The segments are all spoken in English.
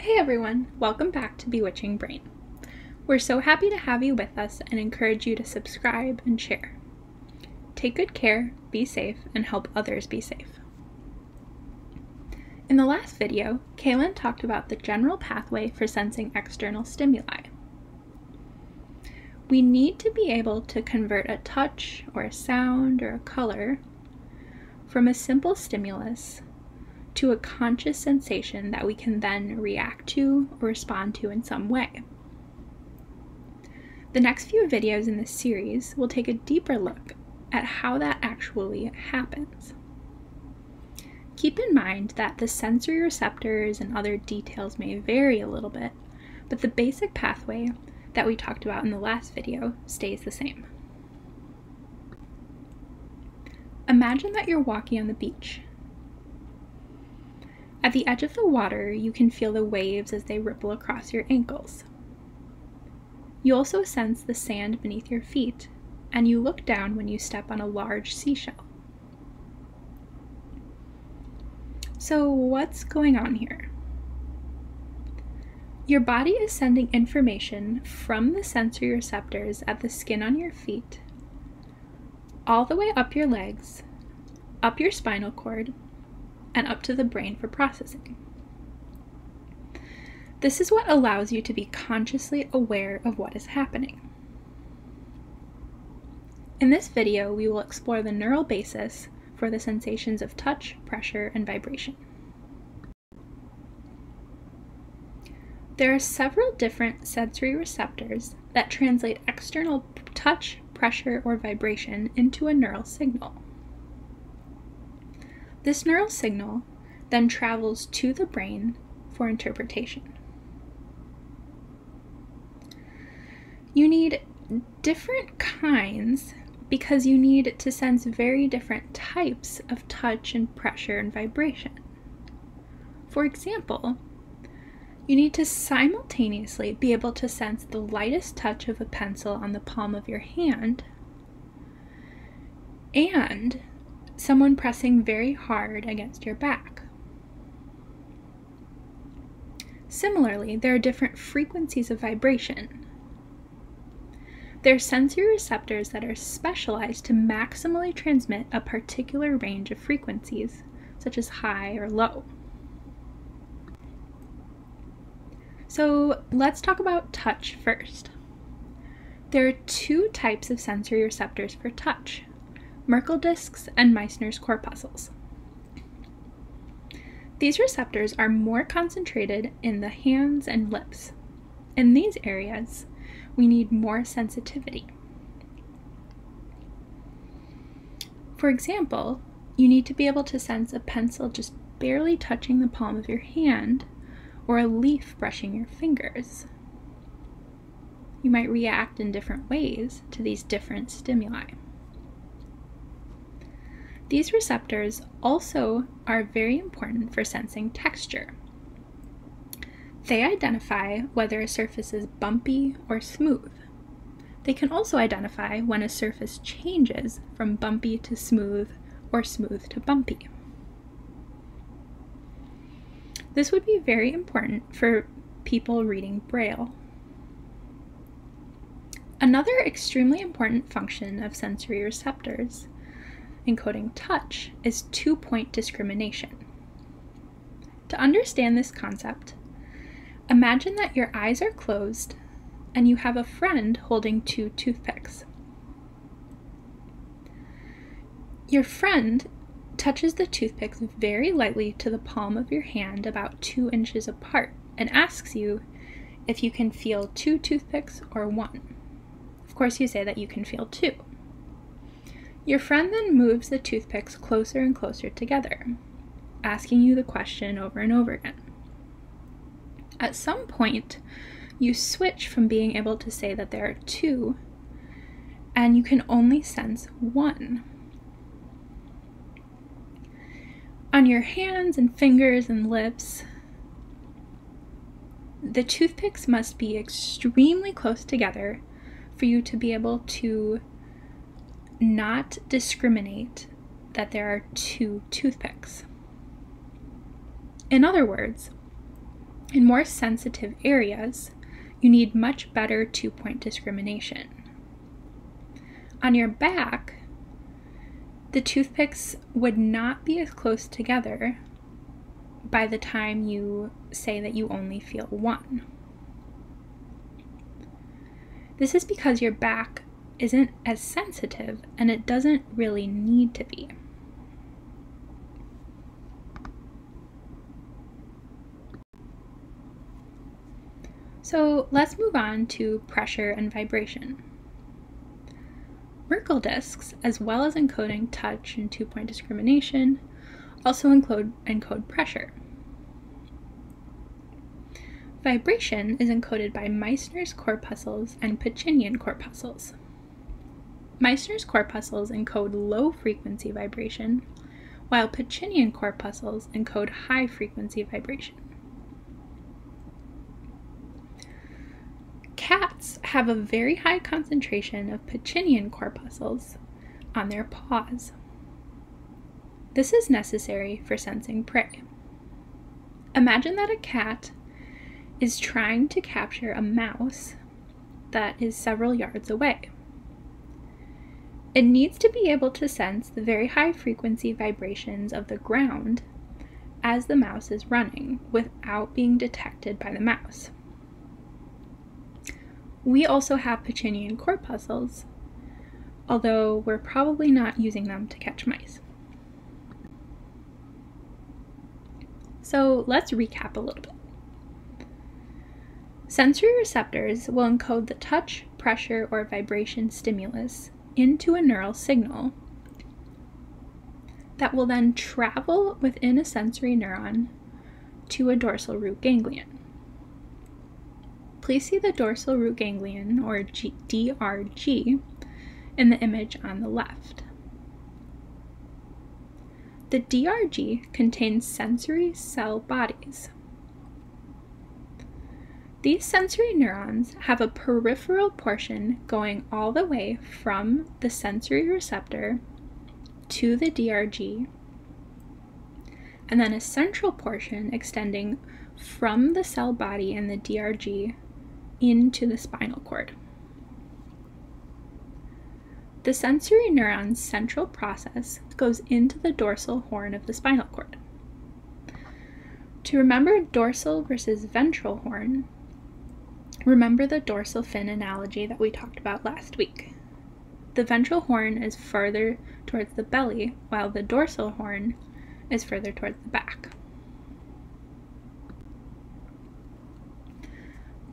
Hey everyone, welcome back to Bewitching Brain. We're so happy to have you with us and encourage you to subscribe and share. Take good care, be safe, and help others be safe. In the last video, Kaylin talked about the general pathway for sensing external stimuli. We need to be able to convert a touch or a sound or a color from a simple stimulus to a conscious sensation that we can then react to or respond to in some way. The next few videos in this series will take a deeper look at how that actually happens. Keep in mind that the sensory receptors and other details may vary a little bit, but the basic pathway that we talked about in the last video stays the same. Imagine that you're walking on the beach. At the edge of the water, you can feel the waves as they ripple across your ankles. You also sense the sand beneath your feet, and you look down when you step on a large seashell. So what's going on here? Your body is sending information from the sensory receptors at the skin on your feet, all the way up your legs, up your spinal cord, and up to the brain for processing. This is what allows you to be consciously aware of what is happening. In this video, we will explore the neural basis for the sensations of touch, pressure, and vibration. There are several different sensory receptors that translate external touch, pressure, or vibration into a neural signal. This neural signal then travels to the brain for interpretation. You need different kinds because you need to sense very different types of touch and pressure and vibration. For example, you need to simultaneously be able to sense the lightest touch of a pencil on the palm of your hand and someone pressing very hard against your back. Similarly, there are different frequencies of vibration. There are sensory receptors that are specialized to maximally transmit a particular range of frequencies, such as high or low. So let's talk about touch first. There are two types of sensory receptors for touch: Merkel discs and Meissner's corpuscles. These receptors are more concentrated in the hands and lips. In these areas, we need more sensitivity. For example, you need to be able to sense a pencil just barely touching the palm of your hand or a leaf brushing your fingers. You might react in different ways to these different stimuli. These receptors also are very important for sensing texture. They identify whether a surface is bumpy or smooth. They can also identify when a surface changes from bumpy to smooth or smooth to bumpy. This would be very important for people reading Braille. Another extremely important function of sensory receptors encoding touch is two-point discrimination. To understand this concept, imagine that your eyes are closed and you have a friend holding two toothpicks. Your friend touches the toothpicks very lightly to the palm of your hand about 2 inches apart and asks you if you can feel 2 toothpicks or 1. Of course, you say that you can feel 2. Your friend then moves the toothpicks closer and closer together, asking you the question over and over again. At some point, you switch from being able to say that there are 2, and you can only sense 1. On your hands and fingers and lips, the toothpicks must be extremely close together for you to be able to not discriminate that there are 2 toothpicks. In other words, In more sensitive areas, you need much better 2-point discrimination. On your back, the toothpicks would not be as close together by the time you say that you only feel one. This is because your back isn't as sensitive and it doesn't really need to be. So let's move on to pressure and vibration. Merkle discs, as well as encoding touch and 2-point discrimination, also encode pressure. Vibration is encoded by Meissner's corpuscles and Pacinian corpuscles. Meissner's corpuscles encode low-frequency vibration, while Pacinian corpuscles encode high-frequency vibration. Cats have a very high concentration of Pacinian corpuscles on their paws. This is necessary for sensing prey. Imagine that a cat is trying to capture a mouse that is several yards away. It needs to be able to sense the very high frequency vibrations of the ground as the mouse is running without being detected by the mouse. We also have Pacinian corpuscles, although we're probably not using them to catch mice. So let's recap a little bit. Sensory receptors will encode the touch, pressure, or vibration stimulus into a neural signal that will then travel within a sensory neuron to a dorsal root ganglion. Please see the dorsal root ganglion, or DRG, in the image on the left. The DRG contains sensory cell bodies. These sensory neurons have a peripheral portion going all the way from the sensory receptor to the DRG, and then a central portion extending from the cell body and the DRG into the spinal cord. The sensory neuron's central process goes into the dorsal horn of the spinal cord. To remember dorsal versus ventral horn, remember the dorsal fin analogy that we talked about last week. The ventral horn is further towards the belly, while the dorsal horn is further towards the back.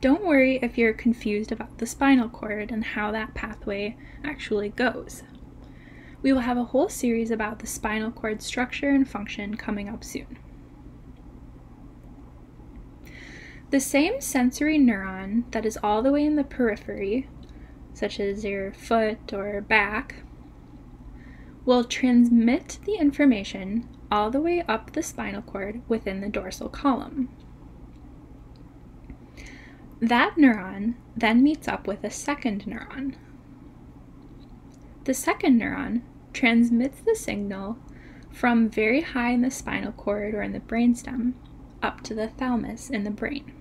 Don't worry if you're confused about the spinal cord and how that pathway actually goes. We will have a whole series about the spinal cord structure and function coming up soon. The same sensory neuron that is all the way in the periphery, such as your foot or back, will transmit the information all the way up the spinal cord within the dorsal column. That neuron then meets up with a second neuron. The second neuron transmits the signal from very high in the spinal cord or in the brainstem up to the thalamus in the brain.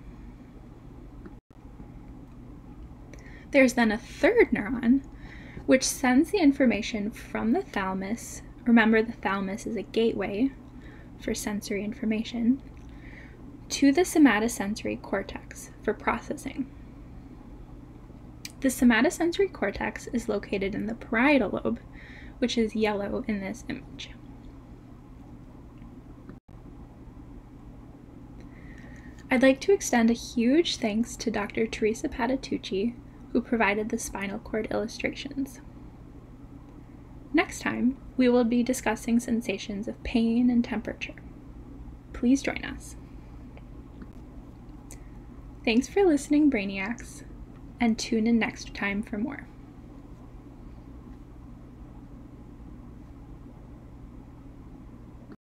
There's then a third neuron which sends the information from the thalamus. Remember, the thalamus is a gateway for sensory information, to the somatosensory cortex for processing. The somatosensory cortex is located in the parietal lobe, which is yellow in this image. I'd like to extend a huge thanks to Dr. Teresa Patitucci, who provided the spinal cord illustrations. Next time, we will be discussing sensations of pain and temperature. Please join us. Thanks for listening, Brainiacs, and tune in next time for more.